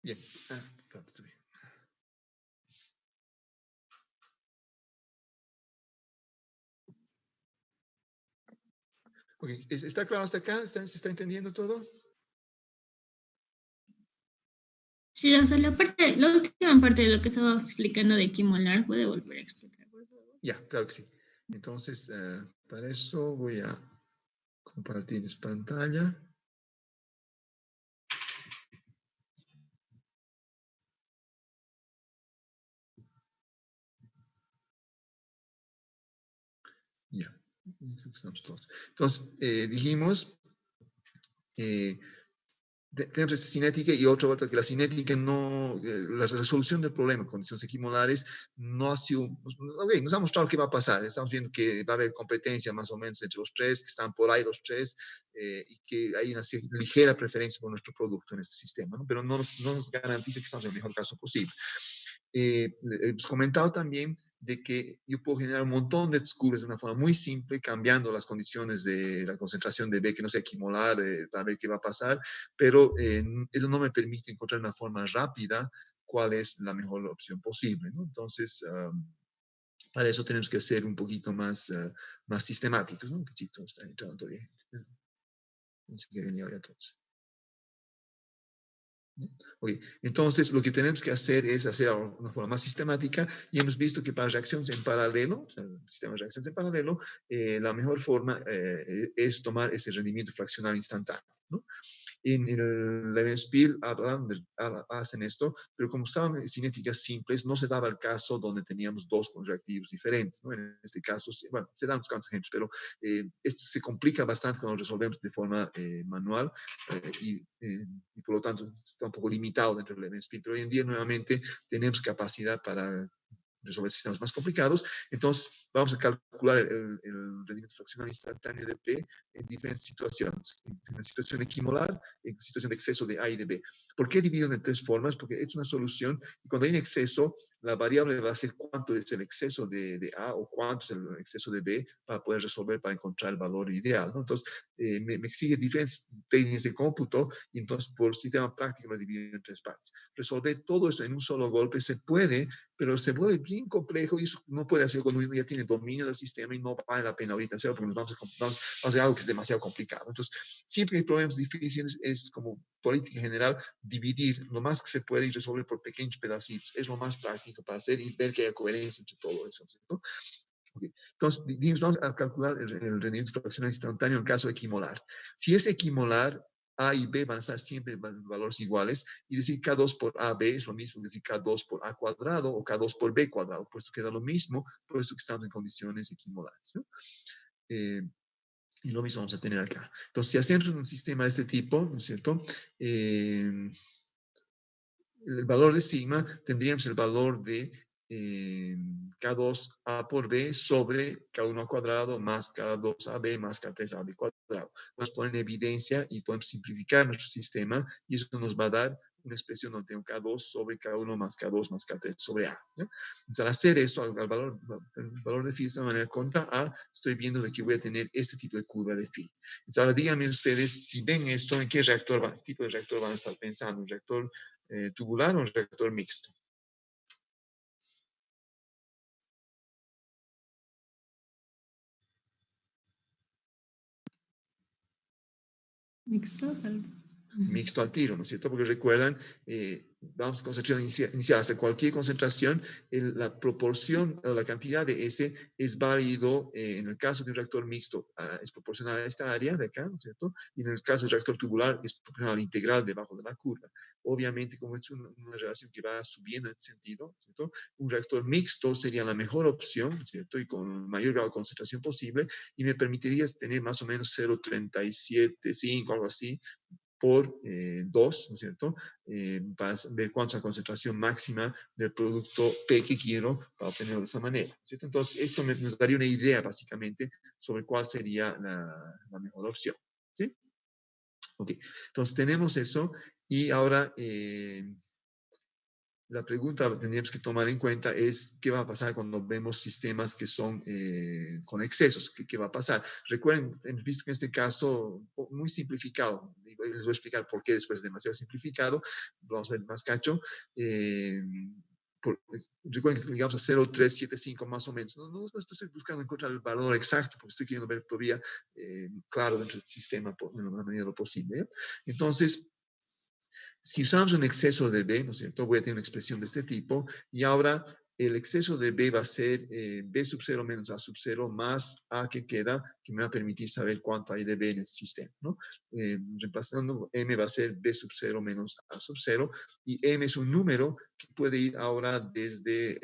Bien. Está bien. Ok, ¿está claro hasta acá? ¿Se está entendiendo todo? Sí, o sea, la última parte de lo que estaba explicando de Kimolar, ¿puede volver a explicar, por favor? Ya, claro que sí. Entonces, para eso voy a compartir pantalla. Ya, estamos todos. Entonces, dijimos, tenemos esta cinética y otra que la cinética no, la resolución del problema con condiciones equimolares no ha sido, ok, nos ha mostrado qué va a pasar. Estamos viendo que va a haber competencia más o menos entre los tres, que están por ahí los tres, y que hay una ligera preferencia por nuestro producto en este sistema, ¿no? Pero no nos garantiza que estamos en el mejor caso posible. Hemos comentado también de que yo puedo generar un montón de curvas de una forma muy simple, cambiando las condiciones de la concentración de B, que no sea equimolar, para ver qué va a pasar, pero eso no me permite encontrar una forma rápida cuál es la mejor opción posible, ¿no? Entonces, para eso tenemos que ser un poquito más sistemáticos, ¿no? Chito, está entrando todavía. Pensé que venía ahora todos. Okay. Entonces, lo que tenemos que hacer es hacer una forma más sistemática y hemos visto que para reacciones en paralelo, o sea, el sistema de reacciones en paralelo, la mejor forma es tomar ese rendimiento fraccional instantáneo, ¿no? En el Levenspiel hacen esto, pero como estaban en cinéticas simples, no se daba el caso donde teníamos dos reactivos diferentes, ¿no? En este caso, bueno, se dan unos cuantos ejemplos, pero esto se complica bastante cuando lo resolvemos de forma manual y por lo tanto está un poco limitado dentro del Levenspiel. Pero hoy en día, nuevamente, tenemos capacidad para resolver sistemas más complicados. Entonces, vamos a calcular el rendimiento fraccional instantáneo de P en diferentes situaciones. En una situación equimolar, en situación de exceso de A y de B. ¿Por qué dividido en tres formas? Porque es una solución y cuando hay un exceso, la variable va a ser cuánto es el exceso de A o cuánto es el exceso de B para poder resolver, para encontrar el valor ideal, ¿no? Entonces, me exige diferentes técnicas de cómputo y entonces por sistema práctico lo divido en tres partes. Resolver todo eso en un solo golpe se puede, pero se vuelve bien complejo y eso no puede hacer cuando uno ya tiene dominio del sistema y no vale la pena ahorita hacerlo porque nos vamos a hacer algo que es demasiado complicado. Entonces, siempre hay problemas difíciles, es como política general, dividir lo más que se puede y resolver por pequeños pedacitos. Es lo más práctico para hacer y ver que haya coherencia entre todo eso, ¿cierto? Okay. Entonces, vamos a calcular el rendimiento fraccional instantáneo en caso equimolar. Si es equimolar, A y B van a estar siempre en valores iguales, y decir K2 por AB es lo mismo que decir K2 por A cuadrado o K2 por B cuadrado, puesto que da lo mismo, puesto que estamos en condiciones equimolares, ¿no? Y lo mismo vamos a tener acá. Entonces, si hacemos un sistema de este tipo, ¿no es cierto? El valor de sigma, tendríamos el valor de K2A por B sobre K1 al cuadrado más K2AB más K3AB cuadrado. Nos ponen en evidencia y podemos simplificar nuestro sistema y eso nos va a dar una expresión donde tengo K2 sobre K1 más K2 más K3 sobre A, ¿no? Entonces, al hacer eso, el valor de phi de esta manera contra A, estoy viendo de que voy a tener este tipo de curva de phi. Entonces, ahora díganme ustedes, si ven esto, ¿en qué tipo de reactor van a estar pensando? ¿Un reactor tubular o un reactor mixto? Mixto, tal vez. Mixto al tiro, ¿no es cierto? Porque recuerdan, vamos a concentración inicial, hasta cualquier concentración, la proporción o la cantidad de S es válido, en el caso de un reactor mixto, es proporcional a esta área de acá, ¿no es cierto? Y en el caso del reactor tubular es proporcional al integral debajo de la curva. Obviamente, como es una relación que va subiendo en ese sentido, ¿cierto? Un reactor mixto sería la mejor opción, ¿cierto? Y con el mayor grado de concentración posible, y me permitiría tener más o menos 0,375, algo así, por 2, ¿no es cierto? Para ver cuánta es la concentración máxima del producto P que quiero para obtenerlo de esa manera, ¿cierto? Entonces, esto nos daría una idea, básicamente, sobre cuál sería la mejor opción, ¿sí? Ok, entonces tenemos eso y ahora La pregunta que tendríamos que tomar en cuenta es qué va a pasar cuando vemos sistemas que son con excesos. ¿Qué va a pasar? Recuerden, hemos visto que en este caso, muy simplificado, les voy a explicar por qué después es demasiado simplificado, vamos a ver más cacho. Por, recuerden que llegamos a 0,375 más o menos. No estoy buscando encontrar el valor exacto, porque estoy queriendo ver todavía claro dentro del sistema de la manera de lo posible. ¿eh? Entonces, si usamos un exceso de B, ¿no es cierto? Voy a tener una expresión de este tipo, y ahora el exceso de B va a ser B sub 0 menos A sub 0 más A que queda, que me va a permitir saber cuánto hay de B en el sistema, ¿no? Reemplazando, M va a ser B sub 0 menos A sub 0, y M es un número que puede ir ahora desde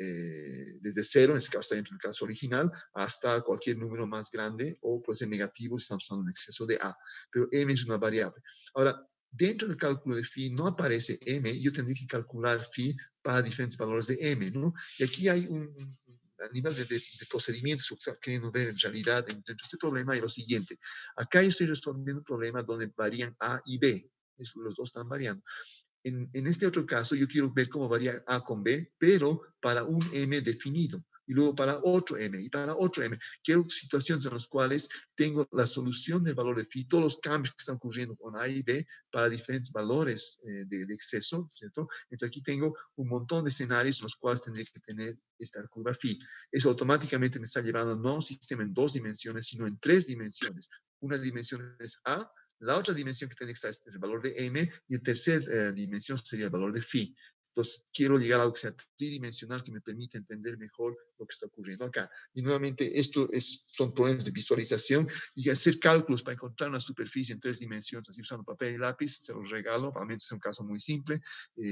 0, en este caso está dentro del caso original, hasta cualquier número más grande, o puede ser negativo si estamos usando un exceso de A, pero M es una variable. Ahora, dentro del cálculo de phi no aparece m, yo tendría que calcular phi para diferentes valores de m, ¿no? Y aquí hay a nivel de procedimientos que queriendo ver en realidad dentro de este problema es lo siguiente. Acá yo estoy resolviendo un problema donde varían a y b, los dos están variando. En este otro caso, yo quiero ver cómo varía A con B, pero para un M definido, y luego para otro M, y para otro M. Quiero situaciones en las cuales tengo la solución del valor de phi, todos los cambios que están ocurriendo con A y B para diferentes valores de exceso, ¿cierto? Entonces aquí tengo un montón de escenarios en los cuales tendría que tener esta curva phi. Eso automáticamente me está llevando no a un sistema en 2 dimensiones, sino en 3 dimensiones. Una dimensión es A, la otra dimensión que tiene que estar es el valor de m, y la tercera dimensión sería el valor de phi. Entonces, quiero llegar a algo que sea tridimensional, que me permita entender mejor lo que está ocurriendo acá. Y nuevamente, son problemas de visualización y hacer cálculos para encontrar una superficie en 3 dimensiones, así usando papel y lápiz, se los regalo. Realmente es un caso muy simple,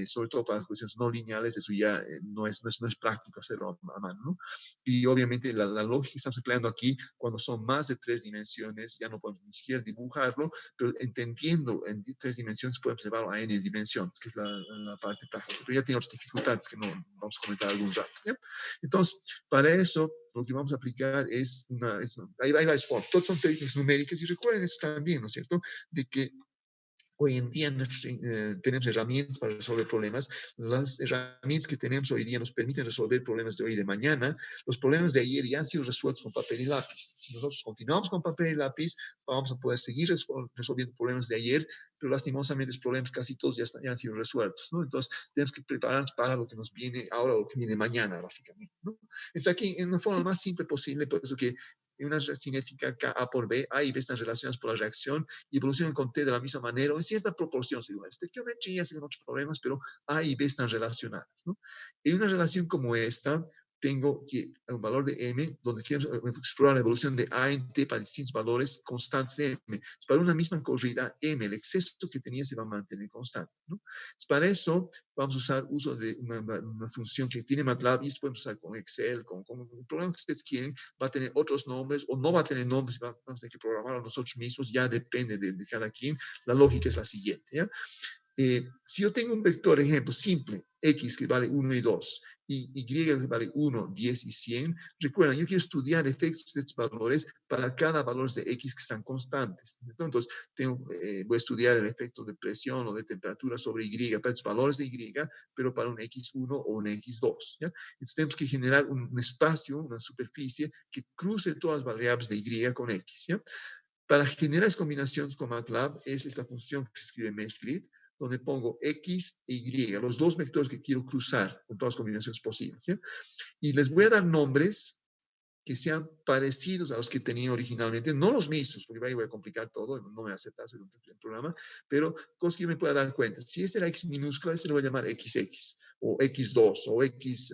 sobre todo para las cuestiones no lineales, eso ya no es práctico hacerlo a mano, ¿no? Y obviamente la lógica que estamos empleando aquí, cuando son más de 3 dimensiones, ya no podemos ni siquiera dibujarlo, pero entendiendo en 3 dimensiones podemos llevarlo a n dimensiones, que es la parte práctica. Pero ya tiene otras dificultades que no vamos a comentar algún rato. ¿ya? Entonces, para eso, lo que vamos a aplicar hay varias formas. Todas son técnicas numéricas, y recuerden eso también, ¿no es cierto? De que hoy en día tenemos herramientas para resolver problemas. Las herramientas que tenemos hoy día nos permiten resolver problemas de hoy y de mañana. Los problemas de ayer ya han sido resueltos con papel y lápiz. Si nosotros continuamos con papel y lápiz, vamos a poder seguir resolviendo problemas de ayer, pero lastimosamente los problemas casi todos ya han sido resueltos, ¿no? Entonces, tenemos que prepararnos para lo que nos viene ahora o lo que viene mañana, básicamente, ¿no? Entonces, aquí, en la forma más simple posible, por eso que en una cinética A por B, A y B están relacionadas por la reacción, y evolucionan con T de la misma manera, o en cierta proporción, según la estequiometría, según otros problemas, pero A y B están relacionadas, ¿no? En una relación como esta, tengo que un valor de m, donde quiero explorar la evolución de a en t para distintos valores constantes de m. Para una misma corrida, m, el exceso que tenía, se va a mantener constante, ¿no? Para eso, vamos a usar uso de una función que tiene MATLAB, y podemos usar con Excel, con el programa que ustedes quieren. Va a tener otros nombres o no va a tener nombres, vamos a tener que programarlo nosotros mismos, ya depende de cada quien. La lógica es la siguiente, ¿ya? Si yo tengo un vector, ejemplo, simple, x que vale 1 y 2, y y que vale 1, 10 y 100, recuerden, yo quiero estudiar efectos de estos valores para cada valor de x que están constantes. Entonces, voy a estudiar el efecto de presión o de temperatura sobre y, para estos valores de y, pero para un x1 o un x2. ¿ya? Entonces, tenemos que generar un espacio, una superficie que cruce todas las variables de y con x. ¿ya? Para generar combinaciones con MATLAB es esta función que se escribe meshgrid, donde pongo x e y, los dos vectores que quiero cruzar con todas las combinaciones posibles. ¿sí? Y les voy a dar nombres que sean parecidos a los que tenía originalmente, no los mismos, porque voy a complicar todo, no me va a aceptar hacer un programa, pero cosas que yo me pueda dar cuenta. Si este era x minúscula, este lo voy a llamar XX, o X2, o XX,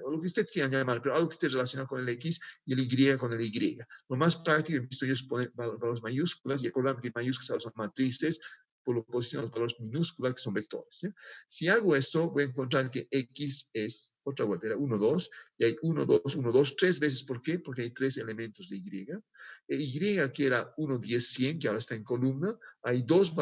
o lo que ustedes quieran llamar, pero algo que esté relacionado con el X y el Y con el Y. Lo más práctico que he visto yo es poner valores mayúsculas, y acordarme que mayúsculas son matrices, por la oposición a los valores minúsculas, que son vectores. ¿sí? Si hago eso, voy a encontrar que X es, otra vuelta, era 1, 2, y hay 1, 2, 1, 2, 3 veces. ¿Por qué? Porque hay 3 elementos de Y. Y, que era 1, 10, 100, que ahora está en columna, hay dos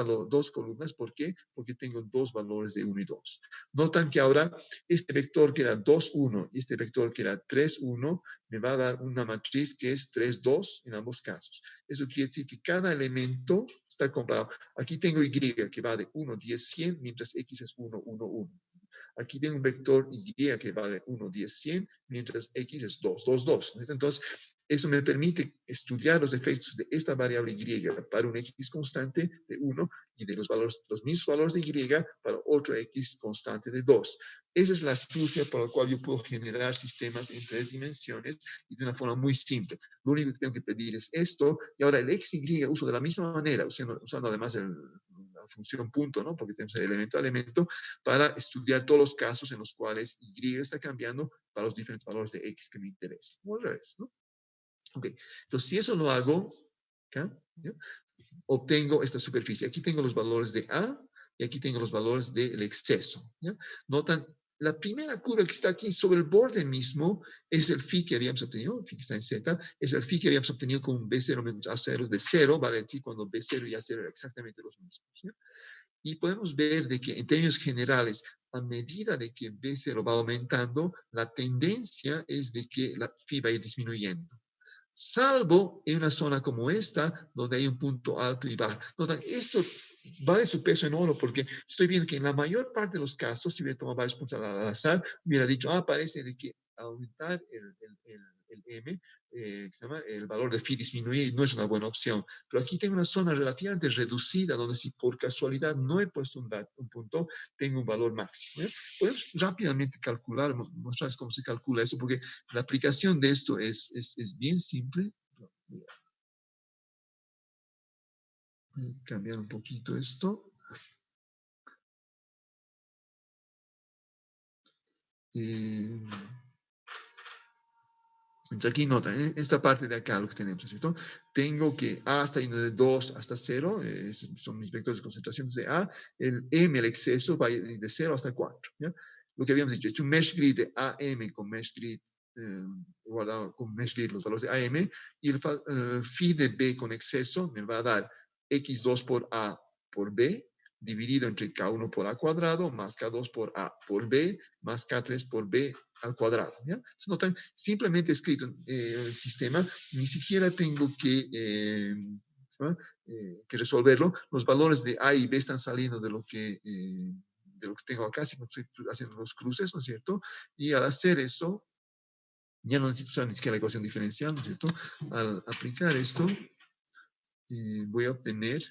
columnas. ¿Por qué? Porque tengo dos valores de 1 y 2. Notan que ahora este vector que era 2, 1 y este vector que era 3, 1, me va a dar una matriz que es 3, 2 en ambos casos. Eso quiere decir que cada elemento está comparado. Aquí tengo Y, que va de 1, 10, 100, mientras X es 1, 1, 1. Aquí tengo un vector y que vale 1, 10, 100, mientras x es 2, 2, 2. Entonces, eso me permite estudiar los efectos de esta variable y para un x constante de 1 y de los mismos valores de y para otro x constante de 2. Esa es la astucia por la cual yo puedo generar sistemas en 3 dimensiones y de una forma muy simple. Lo único que tengo que pedir es esto, y ahora el x y uso de la misma manera, usando además la función punto, ¿no? Porque tenemos el elemento a elemento, para estudiar todos los casos en los cuales y está cambiando para los diferentes valores de x que me interesan. O al revés, ¿no? Ok, entonces si eso lo hago, ¿ya? Obtengo esta superficie. Aquí tengo los valores de A y aquí tengo los valores del exceso. ¿Ya? Notan, la primera curva que está aquí sobre el borde mismo es el phi que habíamos obtenido, el phi que está en Z, es el phi que habíamos obtenido con un B0 menos A0 de 0, vale decir cuando B0 y A0 eran exactamente los mismos. ¿Ya? Y podemos ver de que en términos generales, a medida de que B0 va aumentando, la tendencia es de que la phi va a ir disminuyendo. Salvo en una zona como esta, donde hay un punto alto y bajo. Notan, esto vale su peso en oro, porque estoy viendo que en la mayor parte de los casos, si hubiera tomado varios puntos al azar, hubiera dicho, parece de que aumentar el M, el valor de phi disminuye, no es una buena opción. Pero aquí tengo una zona relativamente reducida, donde si por casualidad no he puesto un punto, tengo un valor máximo. Podemos rápidamente calcular, mostrarles cómo se calcula eso, porque la aplicación de esto es bien simple. Voy a cambiar un poquito esto. Entonces aquí nota, en esta parte de acá lo que tenemos, ¿cierto? Tengo que A está yendo de 2 hasta 0, son mis vectores de concentración de A, el M, el exceso, va de 0 hasta 4, ¿ya? Lo que habíamos dicho, he hecho un mesh grid de AM con mesh grid, guardado con mesh grid los valores de AM, y el phi de B con exceso me va a dar x2 por A por B, dividido entre K1 por A cuadrado, más K2 por A por B, más K3 por B al cuadrado. ¿Ya? Se notan, simplemente escrito el sistema, ni siquiera tengo que resolverlo. Los valores de A y B están saliendo de lo que tengo acá, si no estoy haciendo los cruces, ¿no es cierto? Y al hacer eso, ya no necesito usar ni siquiera la ecuación diferencial, ¿no es cierto? Al aplicar esto, voy a obtener,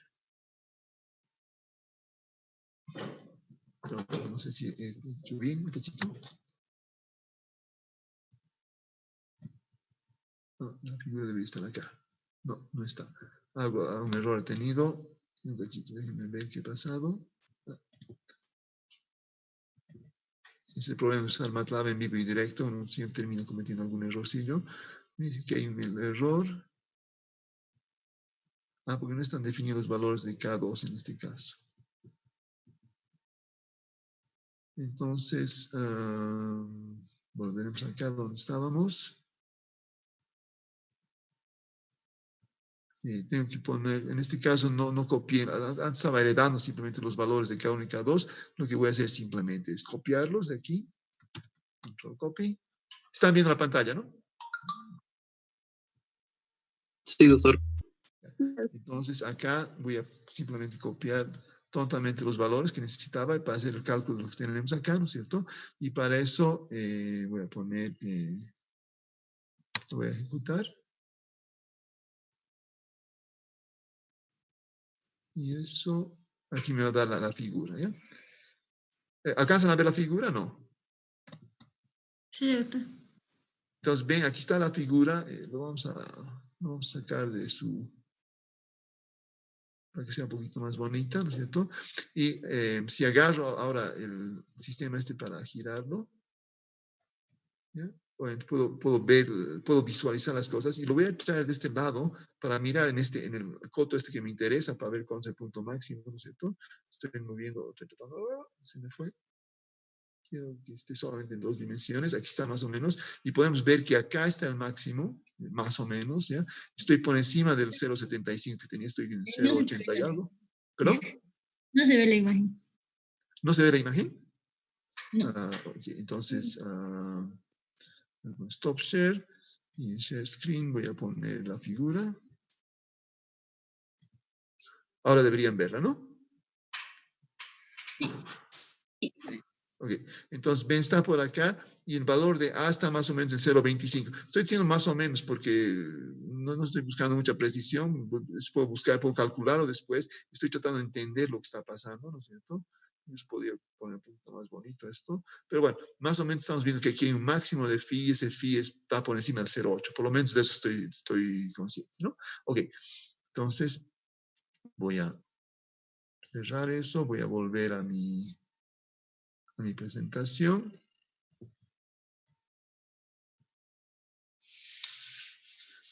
no sé si he hecho bien un poquito. No, la figura debe estar acá. No, no está. Un error tenido. Un cachito, déjenme ver qué ha pasado. Es el problema de usar MATLAB en vivo y directo. Uno siempre termina cometiendo algún errorcillo. Me dice que hay un error. Porque no están definidos los valores de K2 en este caso. Entonces, volveremos acá donde estábamos. Tengo que poner, en este caso no copié, antes estaba heredando simplemente los valores de K1 y K2. Lo que voy a hacer simplemente es copiarlos de aquí. Control copy. Están viendo la pantalla, ¿no? Sí, doctor. Entonces acá voy a simplemente copiar tontamente los valores que necesitaba para hacer el cálculo de lo que tenemos acá, ¿no es cierto? Y para eso voy a poner, lo voy a ejecutar. Y eso, aquí me va a dar la figura, ¿ya? ¿Alcanzan a ver la figura? No. Sí, doctor. Entonces, ven, aquí está la figura, lo vamos a sacar de su, para que sea un poquito más bonita, ¿no es cierto? Y si agarro ahora el sistema este para girarlo, ¿ya? Bueno, puedo visualizar las cosas y lo voy a traer de este lado para mirar en el coto este que me interesa para ver cuál es el punto máximo, ¿no es cierto? Estoy moviendo, se me fue. Quiero que esté solamente en 2 dimensiones, aquí está más o menos, y podemos ver que acá está el máximo, más o menos, ¿ya? Estoy por encima del 0,75 que tenía, estoy en No se 0,80 ve y la algo. ¿Perdón? No se ve la imagen. ¿No se ve la imagen? No. Okay. Entonces, stop share, y en share screen voy a poner la figura. Ahora deberían verla, ¿no? Sí. Ok, Ok, entonces B está por acá y el valor de A está más o menos en 0.25. Estoy diciendo más o menos porque no estoy buscando mucha precisión, puedo buscar, puedo calcularlo después, estoy tratando de entender lo que está pasando, ¿no es cierto? Yo podría poner un poquito más bonito esto, pero bueno, más o menos estamos viendo que aquí hay un máximo de phi, ese phi está por encima del 0.8, por lo menos de eso estoy consciente, ¿no? Ok, entonces voy a cerrar eso, voy a volver a mi presentación.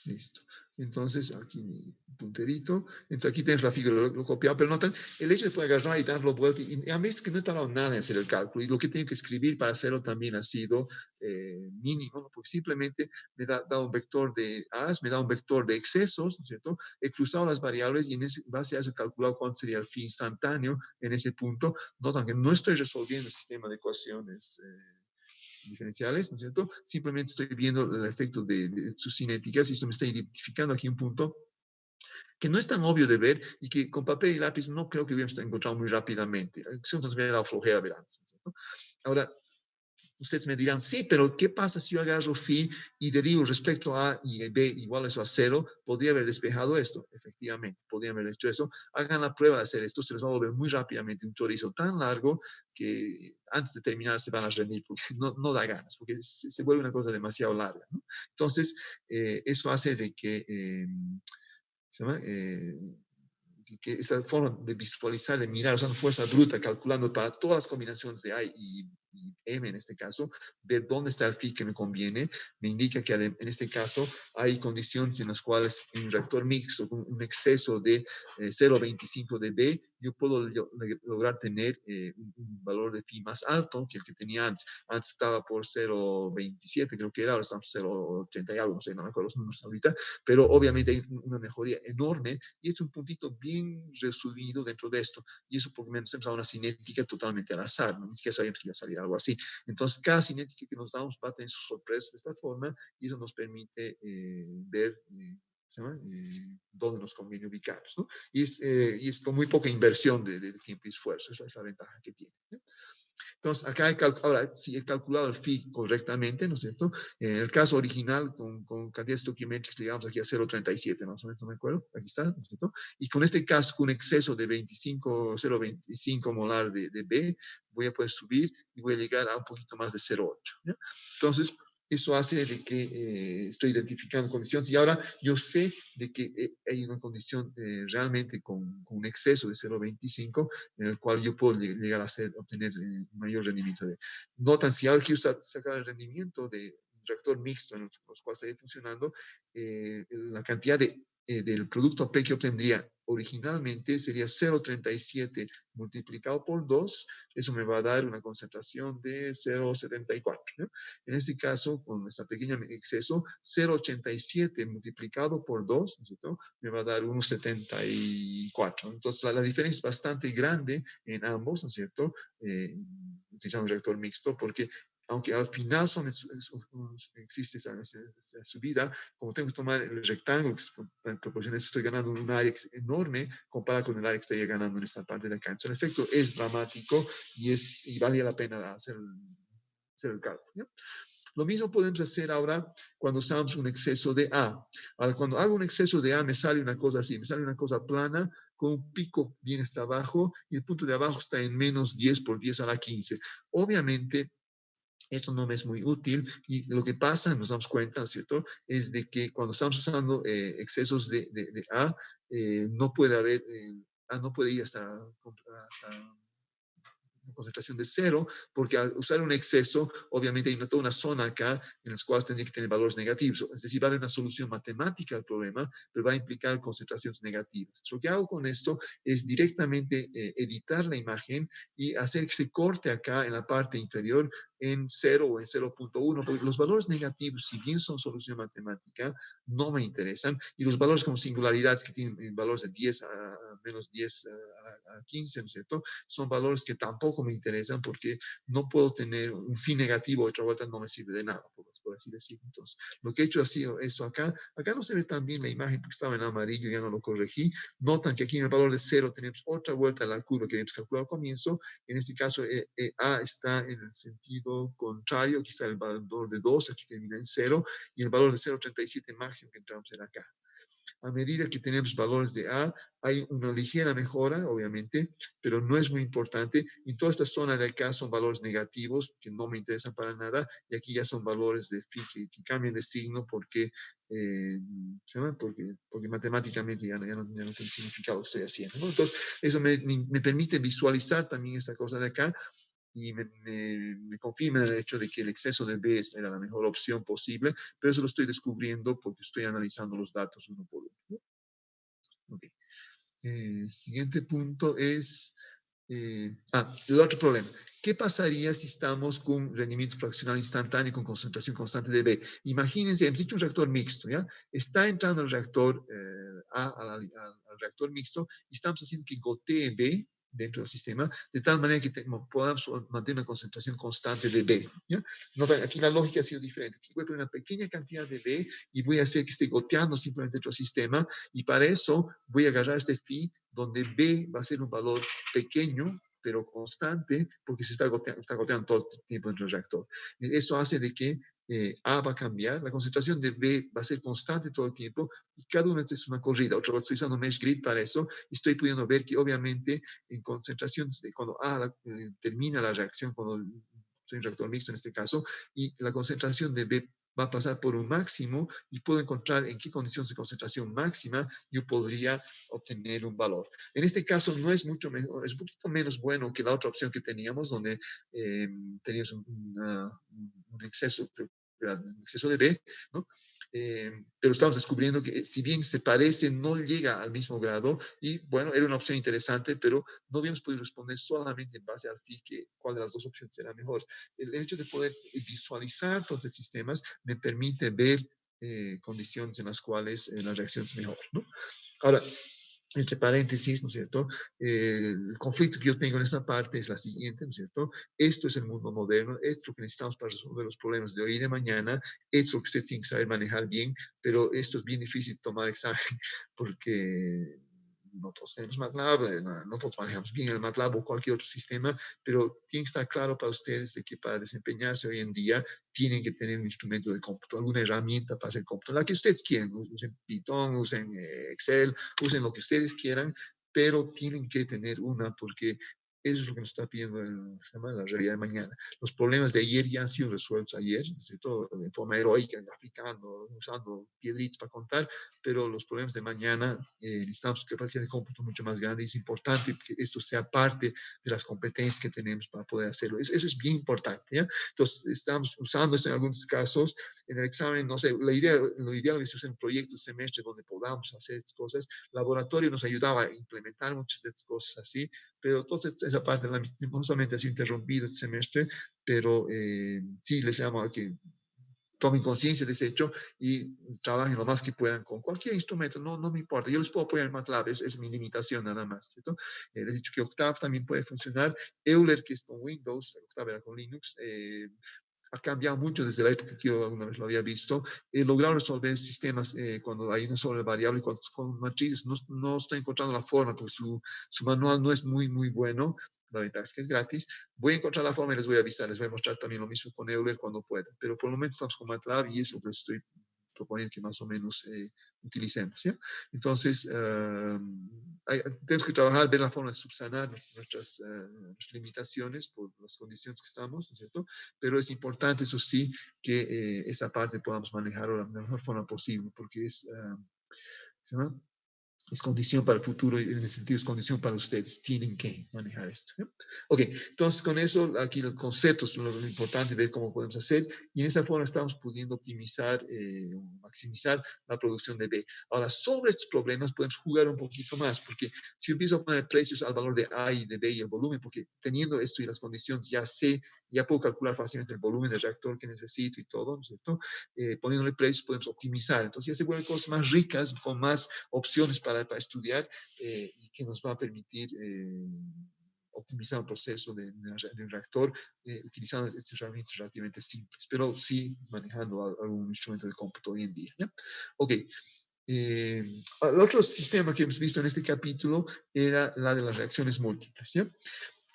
Listo. Entonces, aquí mi punterito. Entonces, aquí tienes la figura, lo copiado, pero notan, el hecho de poder agarrar y darlo vuelta, y a mí es que no he tardado nada en hacer el cálculo, y lo que tengo que escribir para hacerlo también ha sido mínimo, ¿no? Porque simplemente me da un vector de A's, me da un vector de excesos, ¿no es cierto? He cruzado las variables y en base a eso he calculado cuánto sería el phi instantáneo en ese punto. Notan que no estoy resolviendo el sistema de ecuaciones diferenciales, ¿no es cierto? Simplemente estoy viendo el efecto de sus cinéticas y esto me está identificando aquí un punto que no es tan obvio de ver y que con papel y lápiz no creo que hubiéramos encontrado muy rápidamente. Entonces me da flojera ver antes, ¿no es cierto? Ahora, ustedes me dirán, sí, pero ¿qué pasa si yo agarro phi y derivo respecto a A y B igual a eso a 0? Podría haber despejado esto, efectivamente, podría haber hecho eso. Hagan la prueba de hacer esto, se les va a volver muy rápidamente un chorizo tan largo que antes de terminar se van a rendir porque no da ganas, porque se vuelve una cosa demasiado larga, ¿no? Entonces, eso hace de que, ¿se llama? Que esa forma de visualizar, de mirar, usando fuerza bruta, calculando para todas las combinaciones de A y M en este caso, ver dónde está el phi que me conviene, me indica que en este caso hay condiciones en las cuales en un reactor mixto con un exceso de 0.25 de B, yo puedo lograr tener un valor de phi más alto que el que tenía antes. Antes estaba por 0.27, creo que era, ahora estamos 0.80 y algo, no sé, no me acuerdo los números ahorita, pero obviamente hay una mejoría enorme y es un puntito bien resumido dentro de esto. Y eso porque menos hemos dado una cinética totalmente al azar, ¿no? Ni siquiera sabíamos que iba a salir algo así. Entonces, cada cinética que nos damos va a tener sus sorpresas de esta forma y eso nos permite ver dónde nos conviene ubicarnos, ¿no? Y es con muy poca inversión de tiempo y esfuerzo. Esa es la ventaja que tiene, ¿no? Entonces, acá ahora, si he calculado el phi correctamente, ¿no es cierto? En el caso original, con cantidades stoichiométricas, llegamos aquí a 0.37, más o menos, no me acuerdo, aquí está, ¿no es cierto? Y con este caso, con un exceso de 0.25 molar de B, voy a poder subir y voy a llegar a un poquito más de 0.8, ¿ya? Entonces, eso hace de que estoy identificando condiciones y ahora yo sé de que hay una condición realmente con un exceso de 0.25 en el cual yo puedo llegar a obtener mayor rendimiento. Notan, si ahora quiero sacar el rendimiento de un reactor mixto en los cuales estaría funcionando, la cantidad del producto P que obtendría originalmente sería 0.37 multiplicado por 2, eso me va a dar una concentración de 0.74, ¿no? En este caso, con esta pequeña exceso, 0.87 multiplicado por 2, ¿no? Me va a dar 1.74. Entonces, la diferencia es bastante grande en ambos, ¿no es cierto? Utilizando un reactor mixto, porque aunque al final existe esa subida, como tengo que tomar el rectángulo, que en proporción de eso estoy ganando un área enorme comparado con el área que estoy ganando en esta parte de acá. Entonces, el efecto es dramático y vale la pena hacer el cálculo, ¿ya? Lo mismo podemos hacer ahora cuando usamos un exceso de A. Ahora, cuando hago un exceso de A, me sale una cosa así, me sale una cosa plana con un pico bien hasta abajo y el punto de abajo está en menos 10 por 10 a la 15. Obviamente, esto no me es muy útil y lo que pasa, nos damos cuenta, ¿no es cierto?, es de que cuando estamos usando excesos de A, no puede haber, A no puede ir hasta una concentración de 0, porque al usar un exceso, obviamente hay toda una zona acá en las cuales tendría que tener valores negativos. Es decir, va a haber una solución matemática al problema, pero va a implicar concentraciones negativas. Lo que hago con esto es directamente editar la imagen y hacer que se corte acá en la parte inferior en 0 o en 0.1, porque los valores negativos, si bien son solución matemática, no me interesan, y los valores como singularidades que tienen valores de 10 a menos 10 a 15, ¿no es cierto? Son valores que tampoco me interesan porque no puedo tener un fin negativo, otra vuelta no me sirve de nada, por así decirlo. Entonces, lo que he hecho ha sido esto acá. Acá no se ve tan bien la imagen porque estaba en amarillo, ya no lo corregí. Notan que aquí en el valor de 0 tenemos otra vuelta a la curva que debemos calcular al comienzo. En este caso, A está en el sentido contrario. Aquí está el valor de 2, aquí termina en 0. Y el valor de 0,37 máximo que entramos en acá. A medida que tenemos valores de A, hay una ligera mejora, obviamente, pero no es muy importante. En toda esta zona de acá son valores negativos que no me interesan para nada, y aquí ya son valores de phi que cambian de signo porque, porque matemáticamente ya no tiene significado lo que estoy haciendo, ¿no? Entonces, eso me permite visualizar también esta cosa de acá, y me confirma el hecho de que el exceso de B era la mejor opción posible, pero eso lo estoy descubriendo porque estoy analizando los datos uno por uno. Okay. Siguiente punto es, el otro problema. ¿Qué pasaría si estamos con rendimiento fraccional instantáneo con concentración constante de B? Imagínense, hemos dicho un reactor mixto, ¿ya? Está entrando el reactor al reactor mixto y estamos haciendo que gotee B dentro del sistema, de tal manera que podamos mantener una concentración constante de B. ¿Ya? Noten, aquí la lógica ha sido diferente. Aquí voy a poner una pequeña cantidad de B y voy a hacer que esté goteando simplemente dentro del sistema, y para eso voy a agarrar este phi donde B va a ser un valor pequeño, pero constante, porque se está goteando todo el tiempo dentro del reactor. Eso hace de que A va a cambiar, la concentración de B va a ser constante todo el tiempo, y cada una es una corrida. Otra vez estoy usando Mesh Grid para eso, y estoy pudiendo ver que obviamente en concentraciones, cuando A termina la reacción, cuando soy un reactor mixto en este caso, y la concentración de B va a pasar por un máximo, y puedo encontrar en qué condiciones de concentración máxima yo podría obtener un valor. En este caso no es mucho mejor, es un poquito menos bueno que la otra opción que teníamos, donde teníamos un exceso de B, ¿no? Pero estamos descubriendo que si bien se parece, no llega al mismo grado, y bueno, era una opción interesante, pero no habíamos podido responder solamente en base al phi cuál de las dos opciones será mejor. El hecho de poder visualizar todos los sistemas me permite ver condiciones en las cuales la reacción es mejor, ¿no? Ahora, entre paréntesis, ¿no es cierto? El conflicto que yo tengo en esta parte es la siguiente, ¿no es cierto? Esto es el mundo moderno, esto es lo que necesitamos para resolver los problemas de hoy y de mañana, esto es lo que ustedes tienen que saber manejar bien, pero esto es bien difícil tomar examen porque no todos tenemos MATLAB, no todos manejamos bien el MATLAB o cualquier otro sistema, pero tiene que estar claro para ustedes de que para desempeñarse hoy en día tienen que tener un instrumento de cómputo, alguna herramienta para hacer cómputo, la que ustedes quieran, usen Python, usen Excel, usen lo que ustedes quieran, pero tienen que tener una porque eso es lo que nos está pidiendo el sistema de la realidad de mañana. Los problemas de ayer ya han sido resueltos ayer, ¿cierto? De forma heroica, graficando, usando piedritas para contar, pero los problemas de mañana necesitamos capacidad de cómputo mucho más grande, y es importante que esto sea parte de las competencias que tenemos para poder hacerlo. Eso es bien importante, ¿ya? Entonces, estamos usando esto en algunos casos. En el examen, no sé, lo ideal es hacer un proyecto de semestre donde podamos hacer estas cosas. Laboratorio nos ayudaba a implementar muchas de estas cosas así, pero entonces esa parte no solamente ha sido interrumpido este semestre, pero sí les llamo a que tomen conciencia de ese hecho y trabajen lo más que puedan con cualquier instrumento, no me importa. Yo les puedo apoyar en MATLAB, es mi limitación nada más, ¿cierto? Les he dicho que Octave también puede funcionar. Euler, que es con Windows, Octave era con Linux, ha cambiado mucho desde la época que yo alguna vez lo había visto. He logrado resolver sistemas cuando hay una sola variable, con matrices. No estoy encontrando la forma, porque su manual no es muy bueno. La ventaja es que es gratis. Voy a encontrar la forma y les voy a avisar. Les voy a mostrar también lo mismo con Euler cuando pueda. Pero por el momento estamos con MATLAB, y es lo que estoy proponiendo que más o menos utilicemos, ¿ya? Entonces, tenemos que trabajar, ver la forma de subsanar nuestras limitaciones por las condiciones que estamos, ¿no es cierto? Pero es importante, eso sí, que esa parte podamos manejarlo de la mejor forma posible, porque ¿se llama? Es condición para el futuro, y en el sentido es condición para ustedes. Tienen que manejar esto, ¿eh? Ok, entonces con eso, aquí el concepto es lo importante, ver cómo podemos hacer, y en esa forma estamos pudiendo optimizar, maximizar la producción de B. Ahora, sobre estos problemas podemos jugar un poquito más, porque si yo empiezo a poner precios al valor de A y de B y el volumen, porque teniendo esto y las condiciones ya puedo calcular fácilmente el volumen del reactor que necesito y todo, ¿no es cierto? Poniéndole precios podemos optimizar, entonces ya se vuelven cosas más ricas, con más opciones para para estudiar y que nos va a permitir optimizar el proceso de un reactor utilizando estos herramientas relativamente simples, pero sí manejando algún instrumento de cómputo hoy en día. ¿Ya? Ok. El otro sistema que hemos visto en este capítulo era la de las reacciones múltiples. ¿Ya?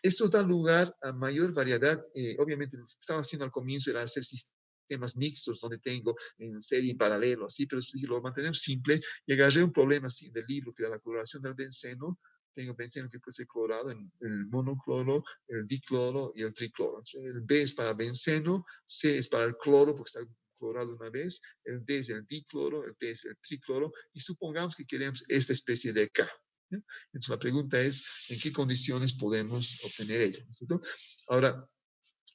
Esto da lugar a mayor variedad. Obviamente, lo que estaba haciendo al comienzo era hacer sistemas mixtos donde tengo en serie, en paralelo, así, pero si lo mantenemos simple y agarré un problema así del libro que era la cloración del benceno. Tengo benceno que puede ser clorado en el monocloro, el dicloro y el tricloro. El B es para benceno, C es para el cloro porque está clorado una vez, el D es el dicloro, el P es el tricloro y supongamos que queremos esta especie de K. ¿Ya? Entonces la pregunta es, ¿en qué condiciones podemos obtener ello? ¿Cierto? Ahora,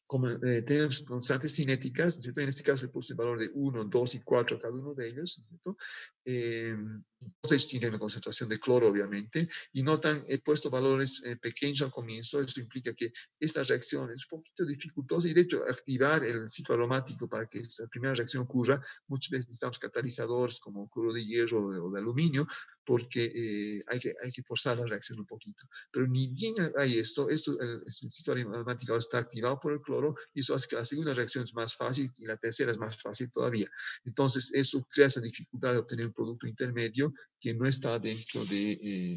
como tenemos constantes cinéticas, ¿cierto? En este caso le puse el valor de 1, 2 y 4 a cada uno de ellos, ¿cierto? Entonces tienen una concentración de cloro, obviamente, y notan, he puesto valores pequeños al comienzo, eso implica que esta reacción es un poquito dificultosa, y de hecho, activar el ciclo aromático para que esta primera reacción ocurra, muchas veces necesitamos catalizadores como cloro de hierro o de aluminio, porque hay que forzar la reacción un poquito. Pero ni bien hay el ciclo aromático ahora está activado por el cloro, y eso hace que la segunda reacción es más fácil y la tercera es más fácil todavía. Entonces, eso crea esa dificultad de obtener un producto intermedio que no está dentro de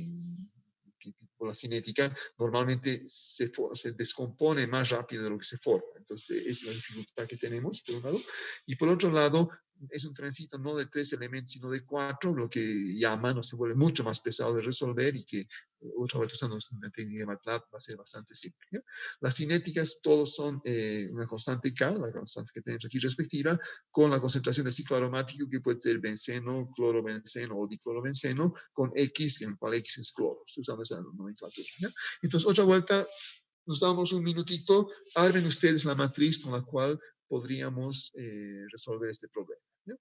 por la cinética, normalmente se descompone más rápido de lo que se forma. Entonces, es la dificultad que tenemos, por un lado. Y por otro lado, es un tránsito no de 3 elementos, sino de 4, lo que ya a mano se vuelve mucho más pesado de resolver y que otra vez usando una técnica de MATLAB va a ser bastante simple. ¿Ya? Las cinéticas todos son una constante K, la constante que tenemos aquí respectiva, con la concentración de ciclo aromático que puede ser benceno, clorobenceno o diclorobenceno, con X, en el cual X es cloro. Estoy usando esa nomenclatura. ¿Ya? Entonces, otra vuelta, nos damos un minutito, armen ustedes la matriz con la cual podríamos resolver este problema. ¿Ya?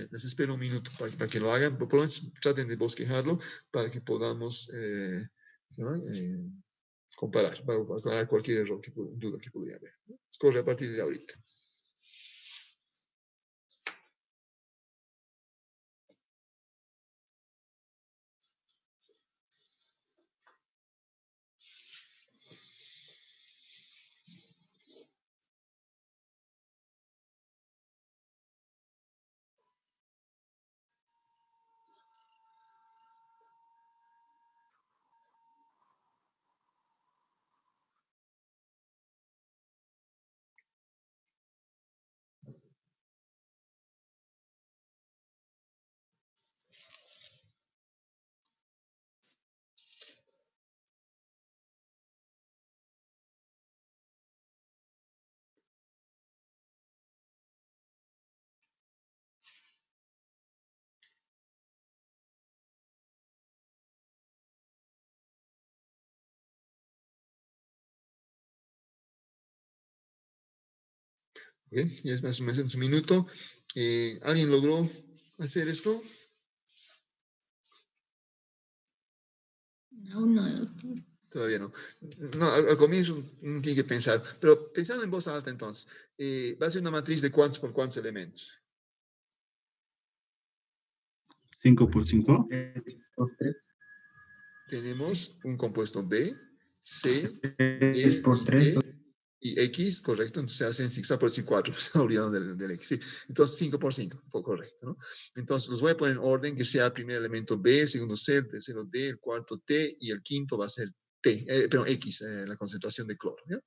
Les espero un minuto para que lo hagan, por lo menos traten de bosquejarlo para que podamos comparar, para aclarar cualquier error, duda que podría haber. ¿No? Corre a partir de ahorita. ¿Okay? Ya es más o menos un minuto. ¿Alguien logró hacer esto? Aún no, doctor. Todavía no. No, al comienzo uno tiene que pensar, pero pensando en voz alta entonces, va a ser una matriz de cuántos por cuántos elementos. 5 por 5. Tenemos un compuesto B, C, 3 D por y 3. E y X, correcto, entonces se hacen 5 por 4, se ha olvidado del X, sí. Entonces 5 por 5, correcto, ¿no? Entonces los voy a poner en orden que sea el primer elemento B, el segundo C, el tercero D, el cuarto T y el quinto va a ser X, la concentración de cloro, ¿ya?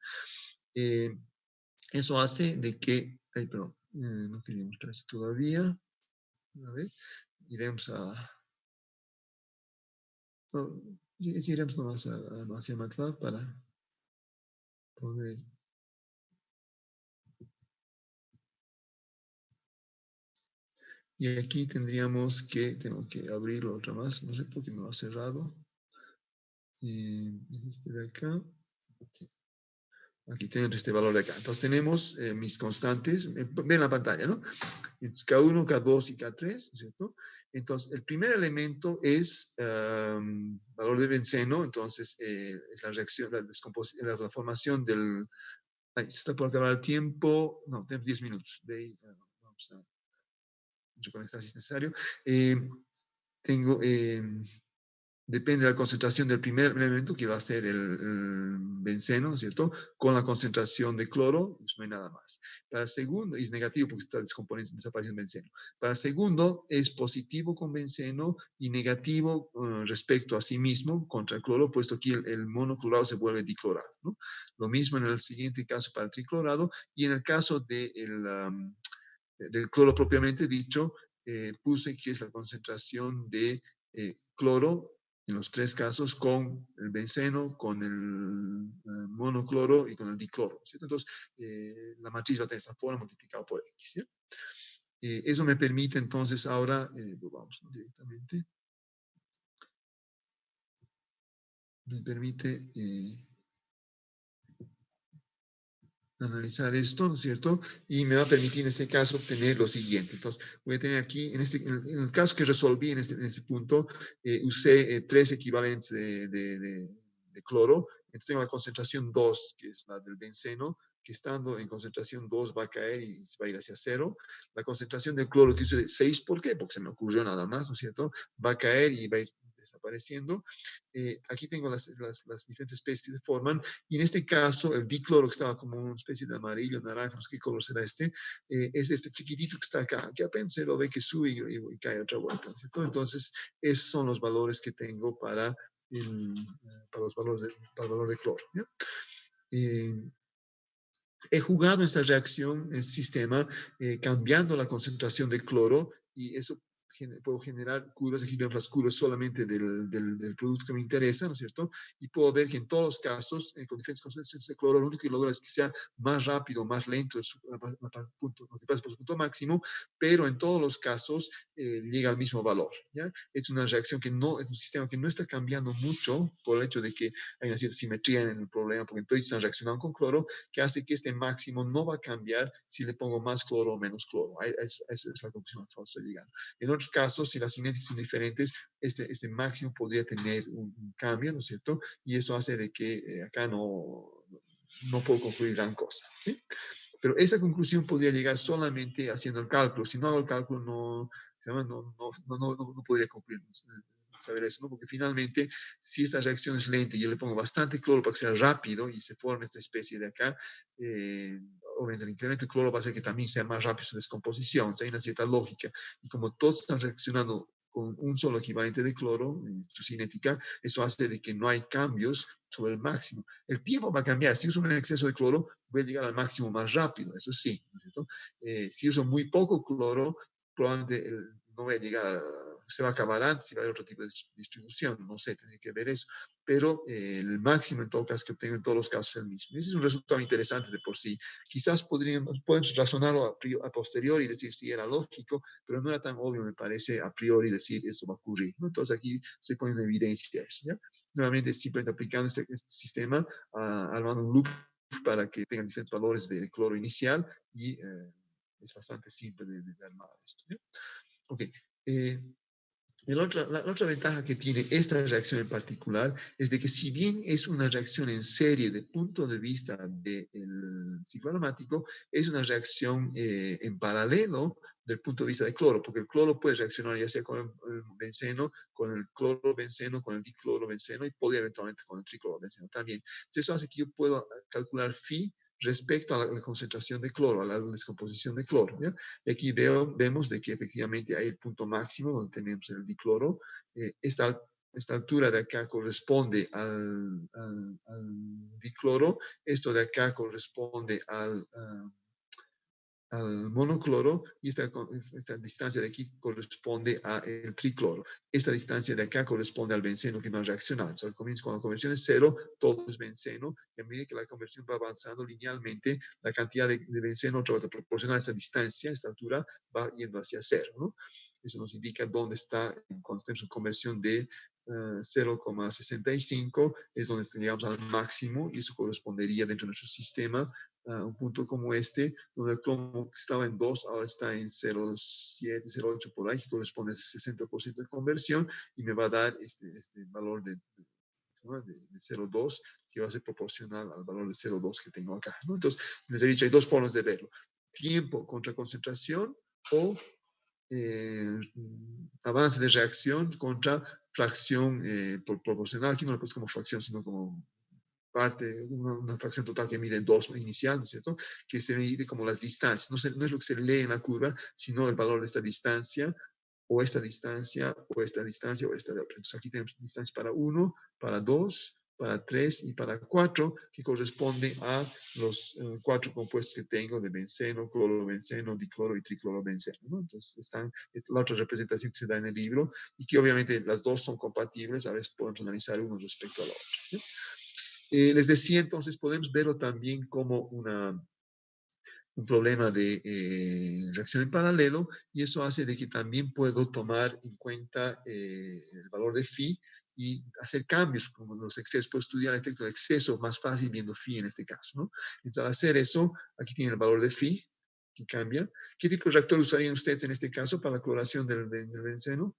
Eso hace de que, perdón, no quería mostrar eso todavía, a ver, iremos a, no, iremos nomás hacia MATLAB para poder. Y aquí tendríamos que, tengo que abrirlo otra más, no sé por qué me lo ha cerrado. Este de acá. Aquí tenemos este valor de acá. Entonces tenemos mis constantes, ven la pantalla, ¿no? Entonces, K1, K2 y K3, ¿cierto? Entonces, el primer elemento es valor de benceno, entonces es la reacción, la formación del. Ahí se está por acabar el tiempo. No, tenemos 10 minutos. De ahí vamos a reconectar si es necesario. tengo, depende de la concentración del primer elemento, que va a ser el benceno, ¿no es cierto? Con la concentración de cloro, eso no hay nada más. Para el segundo, y es negativo porque está descomponiendo, desapareciendo el benceno. Para el segundo, es positivo con benceno y negativo respecto a sí mismo contra el cloro, puesto que el monoclorado se vuelve diclorado, ¿no? Lo mismo en el siguiente caso para el triclorado, y en el caso del cloro propiamente dicho, puse que es la concentración de cloro en los tres casos con el benceno, con el monocloro y con el dicloro, ¿cierto? Entonces, la matriz va a tener esa forma multiplicado por X, ¿sí? Eso me permite entonces ahora, vamos directamente, me permite analizar esto, ¿no es cierto? Y me va a permitir en este caso obtener lo siguiente. Entonces, voy a tener aquí, en el caso que resolví en este punto, usé 3 equivalentes de cloro. Entonces tengo la concentración 2, que es la del benceno, que estando en concentración 2 va a caer y va a ir hacia 0. La concentración del cloro que usé 6, ¿por qué? Porque se me ocurrió nada más, ¿no es cierto? Va a caer y va a ir desapareciendo. Aquí tengo las diferentes especies que se forman. Y en este caso, el dicloro, que estaba como una especie de amarillo, naranja, no sé qué color será es este chiquitito que está acá, que apenas se lo ve que sube y cae otra vuelta, ¿cierto? Entonces, esos son los valores que tengo para para el valor de cloro, ¿ya? He jugado esta reacción, este sistema, cambiando la concentración de cloro, y eso puedo generar curvas. Aquí vemos las curvas solamente del producto que me interesa, ¿no es cierto? Y puedo ver que en todos los casos, con diferentes concentraciones de cloro, lo único que logra es que sea más rápido, más lento, punto, no te pases por su punto máximo, pero en todos los casos llega al mismo valor, ¿ya? Es una reacción que no, es un sistema que no está cambiando mucho por el hecho de que hay una cierta simetría en el problema, porque todos están reaccionando con cloro, que hace que este máximo no va a cambiar si le pongo más cloro o menos cloro. Esa es la conclusión a la que estoy llegando. En otros casos, si las cinéticas son diferentes, este máximo podría tener un cambio, ¿no es cierto? Y eso hace de que acá no puedo concluir gran cosa, ¿sí? Pero esa conclusión podría llegar solamente haciendo el cálculo. Si no hago el cálculo, no podría concluir, saber eso, ¿no? Porque finalmente, si esta reacción es lenta y yo le pongo bastante cloro para que sea rápido y se forme esta especie de acá, obviamente el incremento de cloro va a hacer que también sea más rápido su descomposición. Entonces, hay una cierta lógica. Y como todos están reaccionando con un solo equivalente de cloro, en su cinética, eso hace de que no hay cambios sobre el máximo. El tiempo va a cambiar. Si uso un exceso de cloro, voy a llegar al máximo más rápido, eso sí, ¿no es cierto? Si uso muy poco cloro, probablemente no voy a llegar se va a acabar antes y va a haber otro tipo de distribución, no sé, tendría que ver eso, pero el máximo en todo caso que obtengo en todos los casos es el mismo. Ese es un resultado interesante de por sí. Quizás pueden razonarlo a posteriori y decir si era lógico, pero no era tan obvio, me parece, a priori decir esto va a ocurrir, ¿no? Entonces aquí estoy poniendo en evidencia eso, ¿ya? Nuevamente, simplemente aplicando este sistema, armando un loop para que tengan diferentes valores de cloro inicial y es bastante simple de armar esto, ¿ya? Ok. La otra ventaja que tiene esta reacción en particular es de que, si bien es una reacción en serie de punto de vista del ciclo aromático, es una reacción en paralelo del punto de vista de cloro, porque el cloro puede reaccionar ya sea con el benceno, con el cloro benceno, con el dicloro benceno, y podría eventualmente con el tricloro benceno también. Entonces, eso hace que yo pueda calcular phi respecto a la concentración de cloro, a la descomposición de cloro, ¿ya? Y aquí vemos de que efectivamente hay el punto máximo donde tenemos el dicloro. Esta altura de acá corresponde al dicloro, esto de acá corresponde al monocloro, y esta distancia de aquí corresponde al tricloro. Esta distancia de acá corresponde al benceno que no ha reaccionado. Entonces, al comienzo, cuando la conversión es 0, todo es benceno, y a medida que la conversión va avanzando linealmente, la cantidad de benceno proporcional a esta distancia, a esta altura, va yendo hacia 0, ¿no? Eso nos indica dónde está, cuando tenemos una conversión de 0,65, es donde llegamos al máximo, y eso correspondería dentro de nuestro sistema un punto como este, donde el cromo que estaba en 2 ahora está en 0,7, 0,8 por ahí, que corresponde a 60% de conversión, y me va a dar este valor de 0,2, que va a ser proporcional al valor de 0,2 que tengo acá, ¿no? Entonces, les he dicho, hay dos formas de verlo: tiempo contra concentración o avance de reacción contra fracción proporcional. Aquí no lo puse como fracción, sino como parte, una fracción total que mide 2 inicial, ¿no es cierto? Que se mide como las distancias. No es lo que se lee en la curva, sino el valor de esta distancia, o esta distancia, o esta distancia, o esta de otra. Entonces aquí tenemos distancia para 1, para 2, para 3 y para 4, que corresponde a los 4 compuestos que tengo de benceno, clorobenceno, dicloro y triclorobenceno, ¿no? Entonces es la otra representación que se da en el libro, y que obviamente las dos son compatibles, a veces podemos analizar uno respecto al otro, ¿no? Les decía, entonces, podemos verlo también como un problema de reacción en paralelo, y eso hace de que también puedo tomar en cuenta el valor de phi y hacer cambios, como los excesos. Puedo estudiar el efecto de exceso más fácil viendo phi en este caso, ¿no? Entonces, al hacer eso, aquí tienen el valor de phi, que cambia. ¿Qué tipo de reactor usarían ustedes en este caso para la cloración del benceno?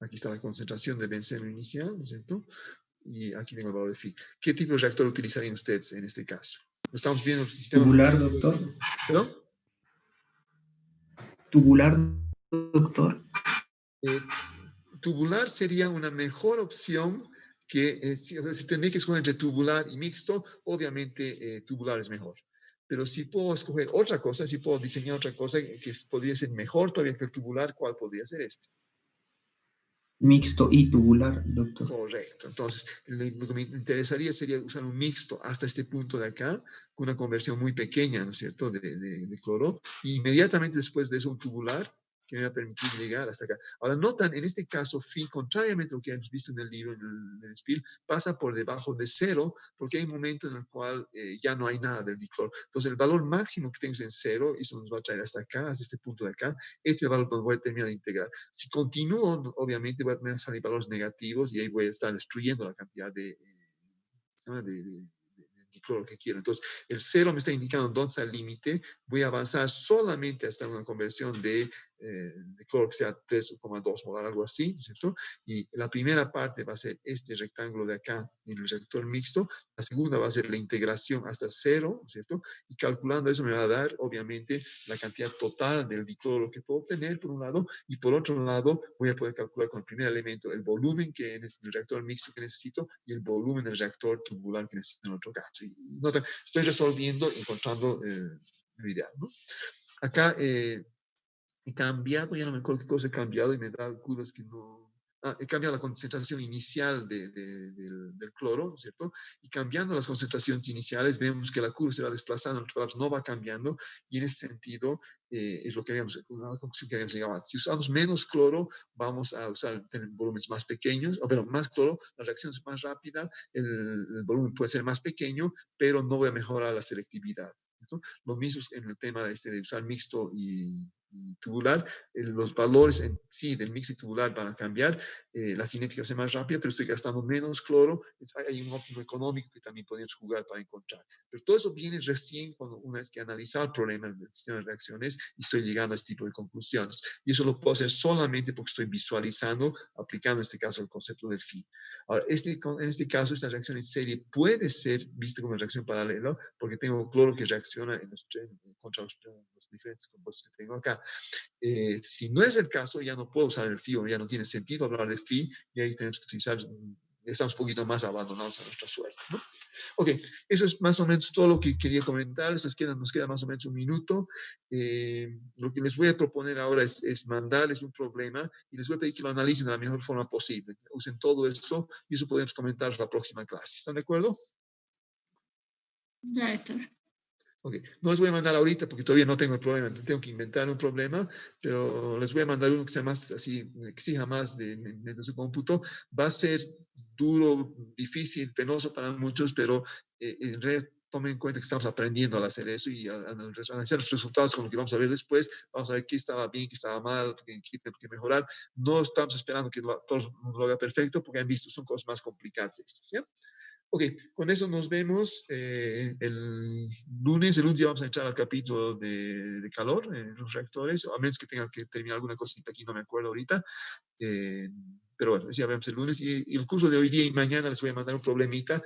Aquí está la concentración de benceno inicial, ¿no es cierto? Y aquí tengo el valor de phi. ¿Qué tipo de reactor utilizarían ustedes en este caso? Estamos viendo el sistema... Tubular, doctor. ¿Perdón? Tubular, doctor. Tubular sería una mejor opción que, si tendría que escoger entre tubular y mixto, obviamente tubular es mejor. Pero si puedo escoger otra cosa, si puedo diseñar otra cosa que podría ser mejor todavía que el tubular, ¿cuál podría ser este? Mixto y tubular, doctor. Correcto. Entonces, lo que me interesaría sería usar un mixto hasta este punto de acá, con una conversión muy pequeña, ¿no es cierto?, de cloro. Y inmediatamente después de eso, un tubular que me va a permitir llegar hasta acá. Ahora, notan, en este caso, phi, contrariamente a lo que hemos visto en el libro, en el SPIL, pasa por debajo de 0, porque hay un momento en el cual ya no hay nada del dicloro. Entonces, el valor máximo que tengo es en 0, y eso nos va a traer hasta acá, hasta este punto de acá. Este es el valor donde voy a terminar de integrar. Si continúo, obviamente me van a salir valores negativos, y ahí voy a estar destruyendo la cantidad de dicloro que quiero. Entonces, el 0 me está indicando dónde está el límite. Voy a avanzar solamente hasta una conversión de cloro que sea 3,2 molar, algo así, ¿no es cierto? Y la primera parte va a ser este rectángulo de acá en el reactor mixto. La segunda va a ser la integración hasta 0, ¿no es cierto? Y calculando eso me va a dar, obviamente, la cantidad total del dicloro que puedo obtener, por un lado, y por otro lado, voy a poder calcular con el primer elemento el volumen que en el reactor mixto que necesito y el volumen del reactor tubular que necesito en otro caso. Y nota, estoy resolviendo, encontrando lo ideal, ¿no? Acá he cambiado, ya no me acuerdo qué cosa he cambiado, y me da curvas que no... he cambiado la concentración inicial del cloro, ¿cierto? Y cambiando las concentraciones iniciales, vemos que la curva se va desplazando, en otras palabras, no va cambiando, y en ese sentido es lo que habíamos, una conclusión que habíamos llegado antes. Si usamos menos cloro, vamos a tener volúmenes más pequeños, o pero más cloro, la reacción es más rápida, el volumen puede ser más pequeño, pero no voy a mejorar la selectividad, ¿cierto? Lo mismo en el tema de usar mixto y tubular, los valores en sí del mixto y tubular van a cambiar, la cinética va a ser más rápida, pero estoy gastando menos cloro. Hay un óptimo económico que también podemos jugar para encontrar. Pero todo eso viene recién cuando una vez que analizar el problema del sistema de reacciones y estoy llegando a este tipo de conclusiones. Y eso lo puedo hacer solamente porque estoy visualizando, aplicando en este caso el concepto del phi. Ahora, en este caso, esta reacción en serie puede ser vista como una reacción paralela, porque tengo cloro que reacciona contra los diferentes compuestos que tengo acá. Si no es el caso, ya no puedo usar el phi, o ya no tiene sentido hablar de phi, y ahí tenemos que utilizar, estamos un poquito más abandonados a nuestra suerte, ¿no? Ok, eso es más o menos todo lo que quería comentar. Nos queda más o menos un minuto. Lo que les voy a proponer ahora es mandarles un problema, y les voy a pedir que lo analicen de la mejor forma posible. Usen todo eso, y eso podemos comentar en la próxima clase. ¿Están de acuerdo? Ya, doctor. Ok, no les voy a mandar ahorita porque todavía no tengo el problema, tengo que inventar un problema, pero les voy a mandar uno que sea más así, que exija más de su cómputo. Va a ser duro, difícil, penoso para muchos, pero en realidad tomen en cuenta que estamos aprendiendo al hacer eso, y al analizar los resultados con lo que vamos a ver después, vamos a ver qué estaba bien, qué estaba mal, qué tenemos que mejorar. No estamos esperando que todo lo haga perfecto, porque han visto, son cosas más complicadas estas, ¿ya? Ok, con eso nos vemos el lunes. El lunes ya vamos a entrar al capítulo de calor en los reactores, a menos que tenga que terminar alguna cosita aquí, no me acuerdo ahorita. Pero bueno, ya vemos el lunes. Y el curso de hoy día y mañana les voy a mandar un problemita